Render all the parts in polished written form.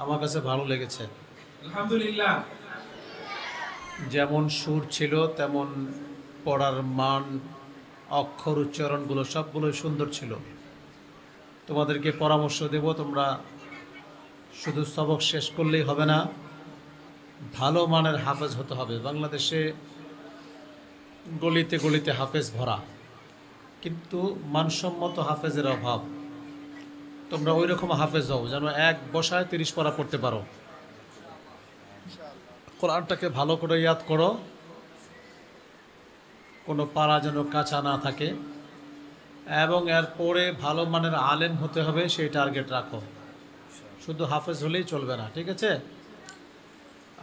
আমার কাছে ভালো লেগেছে। আলহামদুলিল্লাহ। যেমন সুর ছিল তেমন পড়ার মান, অক্ষর উচ্চারণগুলো সবগুলোই সুন্দর ছিল। তোমাদেরকে পরামর্শ দেব, তোমরা শুধু সবক শেষ করলেই হবে না, ভালো মানের হাফেজ হতে হবে। বাংলাদেশে গলিতে গলিতে হাফেজ ভরা, কিন্তু মানসম্মত হাফেজের অভাব। তোমরা ওই রকম হাফেজ হও যেন এক বসায় 30 পারা পড়তে পারো। কোরআনটাকে ভালো করে ইয়াদ করো, কোনো পারা যেন কাঁচা না থাকে, এবং এরপরে ভালো মানের আলেম হতে হবে, সেই টার্গেট রাখো। শুধু হাফেজ হলেই চলবে না, ঠিক আছে?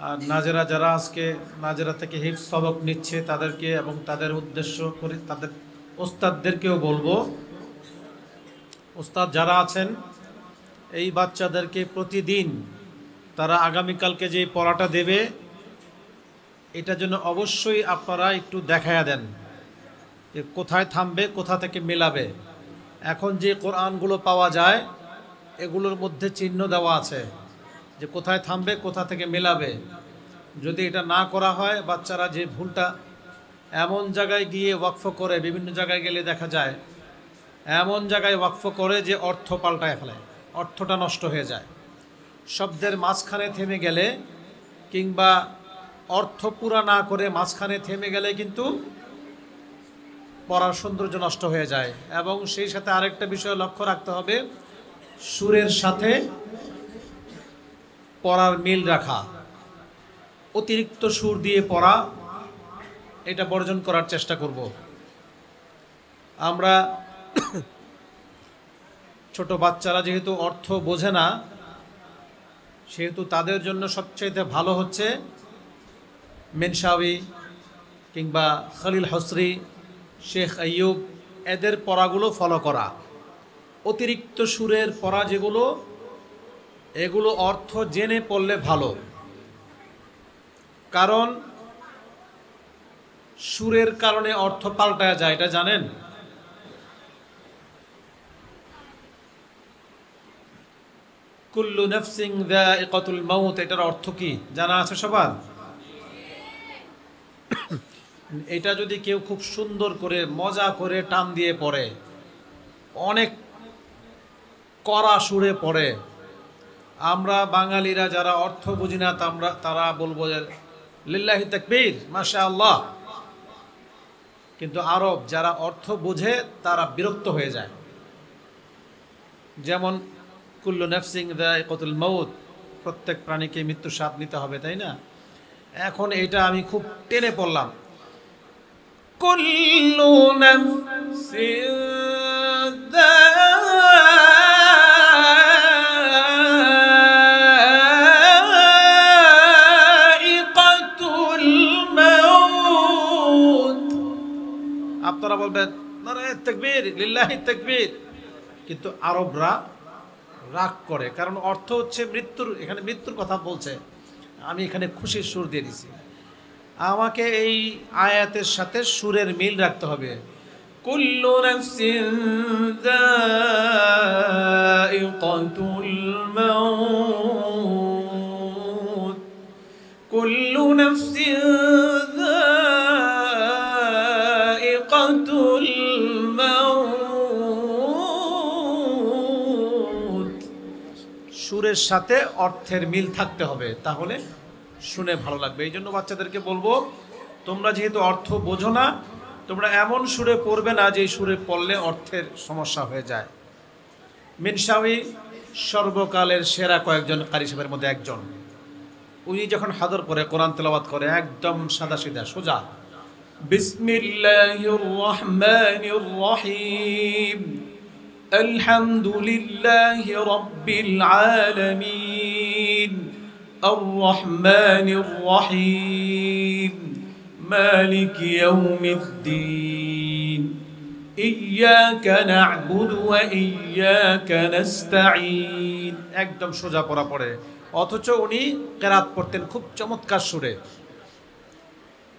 আর নাজেরা যারা আজকে নাজেরা থেকে হিফজ সবক নিচ্ছে তাদেরকে এবং তাদের উদ্দেশ্য করে তাদের ওস্তাদদেরকেও বলবো, ওস্তাদ যারা আছেন এই বাচ্চাদেরকে প্রতিদিন তারা আগামীকালকে যে পড়াটা দেবে এটা জন্য অবশ্যই আপনারা একটু দেখায়া দেন যে কোথায় থামবে, কোথা থেকে মেলাবে। এখন যে কোরআনগুলো পাওয়া যায় এগুলোর মধ্যে চিহ্ন দেওয়া আছে যে কোথায় থামবে, কোথা থেকে মেলাবে। যদি এটা না করা হয় বাচ্চারা যে ভুলটা এমন জায়গায় গিয়ে ওয়াকফ করে, বিভিন্ন জায়গায় গেলে দেখা যায় এমন জায়গায় ওয়াকফ করে যে অর্থ পাল্টায় ফেলে, অর্থটা নষ্ট হয়ে যায়। শব্দের মাঝখানে থেমে গেলে কিংবা অর্থ পুরা না করে মাঝখানে থেমে গেলে কিন্তু পড়ার সৌন্দর্য নষ্ট হয়ে যায়। এবং সেই সাথে আরেকটা বিষয় লক্ষ্য রাখতে হবে, সুরের সাথে পড়ার মিল রাখা। অতিরিক্ত সুর দিয়ে পড়া এটা বর্জন করার চেষ্টা করব। আমরা ছোট বাচ্চারা যেহেতু অর্থ বোঝে না, সেহেতু তাদের জন্য সবচেয়ে ভালো হচ্ছে মেনশাওয়ি কিংবা খলিল হসরি, শেখ আইয়ুব, এদের পড়াগুলো ফলো করা। অতিরিক্ত সুরের পড়া যেগুলো, এগুলো অর্থ জেনে পড়লে ভালো। কারণ সুরের কারণে অর্থ পাল্টায়া যায়, এটা জানেন? কুল্লু নাফসিন যায়িকাতুল মাউত, এটার অর্থ কি জানা আছে সবার? এটা যদি কেউ খুব সুন্দর করে মজা করে টান দিয়ে পড়ে, অনেক কড়া সুরে পড়ে, আমরা বাঙালিরা যারা অর্থ বুঝি না তারা বলবো যে লিল্লাহি তাকবীর, মাশাআল্লাহ। কিন্তু আরব যারা অর্থ বোঝে তারা বিরক্ত হয়ে যায়। যেমন কুল্লু নাফসিন যায়িকাতুল মাউত, প্রত্যেক প্রাণীকে মৃত্যুর স্বাদ নিতে হবে, তাই না? এখন এটা আমি খুব টেনে পড়লাম, কুল্লু নাফসিন যায়িকাতুল মাউত। আপনারা বলবেন নারায়ে তাকবীর, লিল্লাহি তাকবীর, কিন্তু আরবরা রাগ করে, কারণ অর্থ হচ্ছে মৃত্যুর, এখানে মৃত্যুর কথা বলছে। আমি এখানে খুশির সুর দিয়ে দিছি। আমাকে এই আয়াতের সাথে সুরের মিল রাখতে হবে। কুল্লু নাফসিন যায়িকাতুল মাউত, কুল্লু নাফসিন যায়িকাতুল মাউত। সুরের সাথে অর্থের মিল থাকতে হবে, তাহলে শুনে ভালো লাগবে। এই জন্য বাচ্চাদেরকে বলবো, তোমরা যেহেতু অর্থ বোঝো না, তোমরা এমন সুরে পড়বে না যে সুরে পড়লে অর্থের সমস্যা হয়ে যায়। মেনশাওয়ি সর্বকালের সেরা কয়েকজন কারি সাহেবের মধ্যে একজন। উনি যখন হাদর করে কোরআন তেলাওয়াত করে একদম সাদা সিধা সোজা, বিসমিল্লাহির রহমানির রহিম, আলহামদুলিল্লাহি রাব্বিল আলামিন, الرحمن الرحيم مالك يوم الدين إياك نعبد وإياك نستعين। একদম সোজা পড়া পড়ে, অথচ উনি কেরাত পড়তেন খুব চমৎকার সুরে।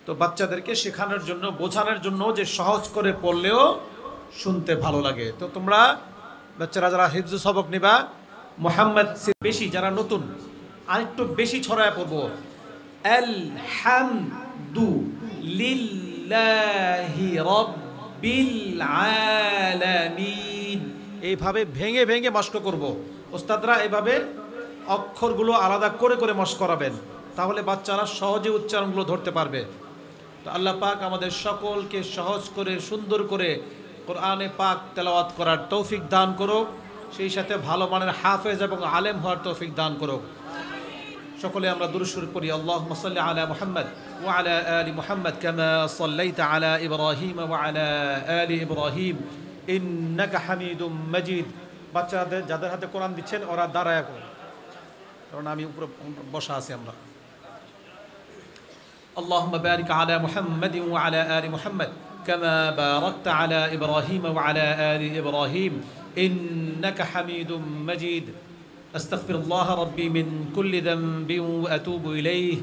তো বাচ্চাদেরকে শেখানোর জন্য, বোঝানোর জন্য যে সহজ করে পড়লেও শুনতে ভালো লাগে। তো তোমরা বাচ্চারা যারা হিফজ সবক নিবা, মুহাম্মদ বেশি, যারা নতুন আরেকটু বেশি ছড়ায় পড়বো, আলহামদু লিল্লাহি রাব্বিল আলামিন। এইভাবে ভেঙে ভেঙে মস্ক করব। ওস্তাদরা এভাবে অক্ষরগুলো আলাদা করে করে মস্ক করাবেন, তাহলে বাচ্চারা সহজে উচ্চারণগুলো ধরতে পারবে। তো আল্লাহ পাক আমাদের সকলকে সহজ করে সুন্দর করে কোরআনে পাক তেলাওয়াত করার তৌফিক দান করুক, সেই সাথে ভালো মানের হাফেজ এবং আলেম হওয়ার তৌফিক দান করুক। সকলে আমরা দুরূদ শরীফ পড়ি। আল্লাহুম্মা সাল্লি আলা মুহাম্মদ ওয়া আলা আলি মুহাম্মদ কামা সাল্লাইতা আলা ইব্রাহিম ওয়া আলা আলি ইব্রাহিম ইন্নাকা হামিদুম মাজিদ। বাচ্চাদের যাদের হাতে কোরআন দিচ্ছেন ওরা দাঁড়ায় পড়ুন, কারণ আমি উপরে বসা আছি আমরা। اللهم بارك على محمد وعلى آل محمد كما باركت على إبراهيم وعلى آل إبراهيم إنك حميد مجيد. أستغفر الله ربي من كل ذنب وأتوب إليه.